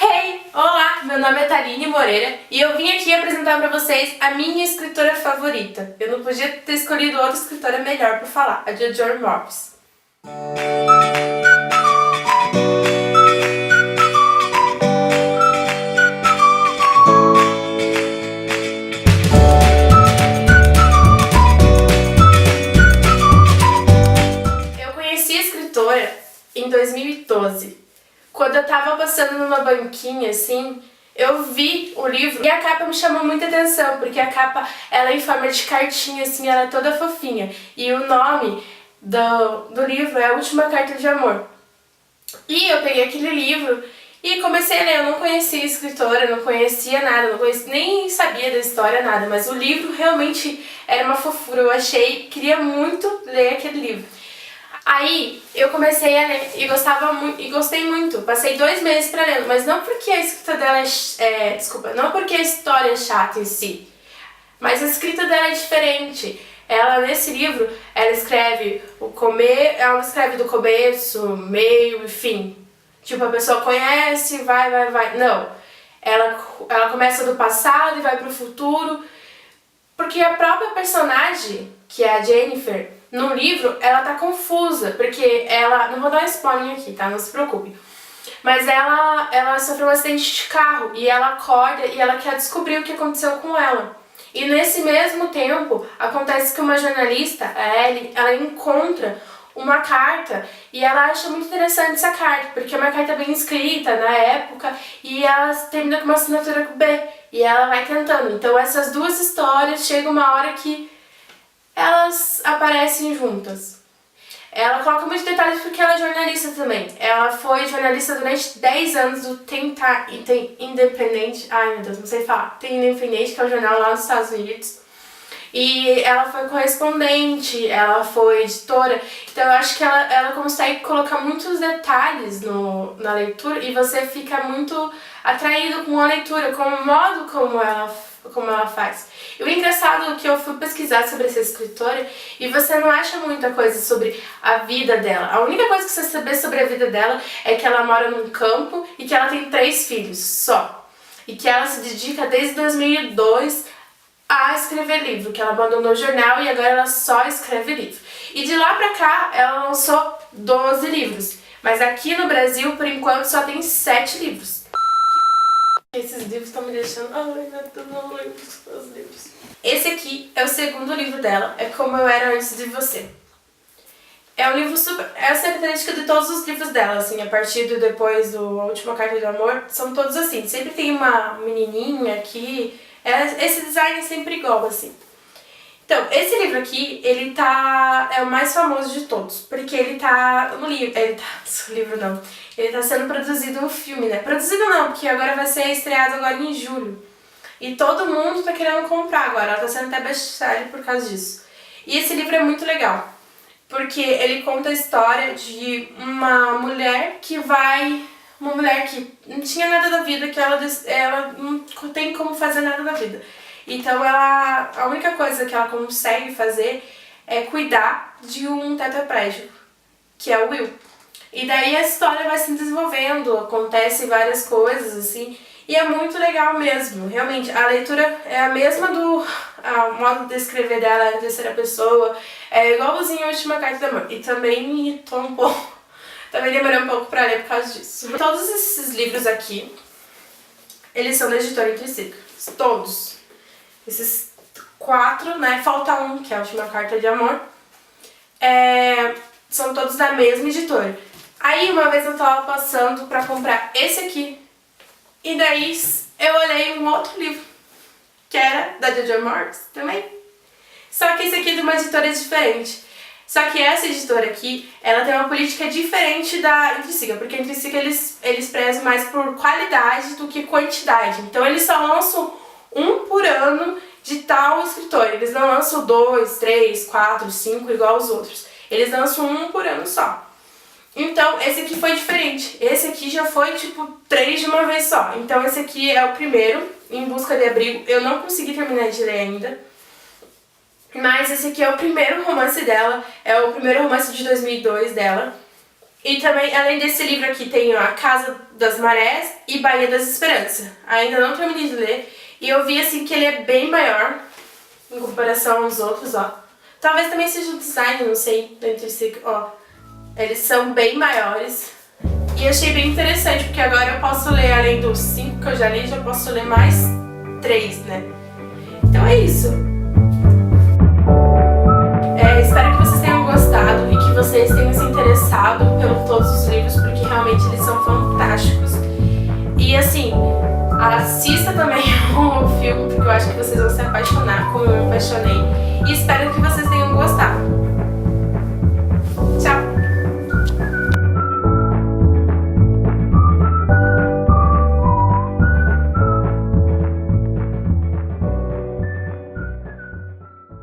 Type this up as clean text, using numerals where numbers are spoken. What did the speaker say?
Hey! Olá! Meu nome é Thaline Moreira e eu vim aqui apresentar pra vocês a minha escritora favorita. Eu não podia ter escolhido outra escritora melhor pra falar, a Jojo Moyes. Eu conheci a escritora em 2012. Quando eu tava passando numa banquinha, assim, eu vi o livro e a capa me chamou muita atenção, porque a capa, ela é em forma de cartinha, assim, ela é toda fofinha. E o nome do livro é A Última Carta de Amor. E eu peguei aquele livro e comecei a ler. Eu não conhecia a escritora, não conhecia nada, nem sabia da história, nada. Mas o livro realmente era uma fofura, eu achei, queria muito ler aquele livro. Aí eu comecei a ler e gostei muito. Passei 2 meses pra ler, mas não porque a escrita dela não porque a história é chata em si, mas a escrita dela é diferente. Ela, nesse livro, ela escreve do começo, meio e fim. Tipo, a pessoa conhece, vai. Não. Ela começa do passado e vai pro futuro. Porque a própria personagem, que é a Jennifer, no livro, ela tá confusa, porque ela... Não vou dar um spoiler aqui, tá? Não se preocupe. Mas ela sofreu um acidente de carro e ela acorda e ela quer descobrir o que aconteceu com ela. E nesse mesmo tempo, acontece que uma jornalista, a Ellie, ela encontra uma carta e ela acha muito interessante essa carta, porque é uma carta bem escrita na época e ela termina com uma assinatura com B e ela vai tentando. Então essas duas histórias chegam uma hora que elas aparecem juntas. Ela coloca muitos detalhes porque ela é jornalista também. Ela foi jornalista durante 10 anos do Tem Independente, ai meu Deus, não sei falar, Tem Independente, que é um jornal lá nos Estados Unidos. E ela foi correspondente, ela foi editora, então eu acho que ela consegue colocar muitos detalhes na leitura e você fica muito atraído com a leitura, com o modo como ela faz. E o engraçado é que eu fui pesquisar sobre essa escritora e você não acha muita coisa sobre a vida dela. A única coisa que você saber sobre a vida dela é que ela mora num campo e que ela tem 3 filhos só. E que ela se dedica desde 2002 a escrever livro, que ela abandonou o jornal e agora ela só escreve livro. E de lá pra cá ela lançou 12 livros, mas aqui no Brasil por enquanto só tem 7 livros. Esses livros estão me deixando... Ai, meu Deus, não lembro dos livros. Esse aqui é o segundo livro dela, é Como Eu Era Antes de Você. É um livro super... Essa é a característica de todos os livros dela, assim, a partir do depois do A Última Carta de Amor, são todos assim. Sempre tem uma menininha aqui... Esse design é sempre igual, assim. Então, esse livro aqui, ele é o mais famoso de todos, porque ele tá no livro, ele tá sendo produzido um filme, né? Produzido não, porque agora vai ser estreado agora em julho. E todo mundo tá querendo comprar agora, ela tá sendo até best-seller por causa disso. E esse livro é muito legal, porque ele conta a história de uma mulher que não tinha nada da vida, que ela não tem como fazer nada da vida. Então a única coisa que ela consegue fazer é cuidar de um tetraplégico, que é o Will. E daí a história vai se desenvolvendo, acontecem várias coisas assim, e é muito legal mesmo. Realmente, a leitura é a mesma o modo de escrever dela é em terceira pessoa, é igualzinho a Última Carta de Amor. E também me irritou um pouco. Também demorei um pouco pra ler por causa disso. Todos esses livros aqui, eles são da editora Intrínseca. Todos. Esses 4, né? Falta um, que é a Última Carta de Amor. São todos da mesma editora. Aí uma vez eu tava passando pra comprar esse aqui. E daí eu olhei um outro livro, que era da Jojo Moyes também. Só que esse aqui é de uma editora diferente. Só que essa editora aqui, ela tem uma política diferente da Intrínseca, porque a Intrínseca eles prezam mais por qualidade do que quantidade. Então eles só lançam um por ano de tal escritor. Eles não lançam 2, 3, 4, 5 igual os outros. Eles lançam um por ano só. Então esse aqui foi diferente. Esse aqui já foi tipo 3 de uma vez só. Então esse aqui é o primeiro, Em Busca de Abrigo. Eu não consegui terminar de ler ainda. Mas esse aqui é o primeiro romance dela, é o primeiro romance de 2002 dela. E também, além desse livro aqui, tem A Casa das Marés e Baía das Esperanças. Ainda não terminei de ler e eu vi assim que ele é bem maior em comparação aos outros, ó. Talvez também seja o design, não sei, dentro desse, ó. Eles são bem maiores. E achei bem interessante, porque agora eu posso ler, além dos 5 que eu já li, já posso ler mais 3, né? Então é isso. Espero que vocês tenham gostado e que vocês tenham se interessado por todos os livros, porque realmente eles são fantásticos. E assim, assista também o filme, porque eu acho que vocês vão se apaixonar como eu me apaixonei. E espero que vocês tenham gostado.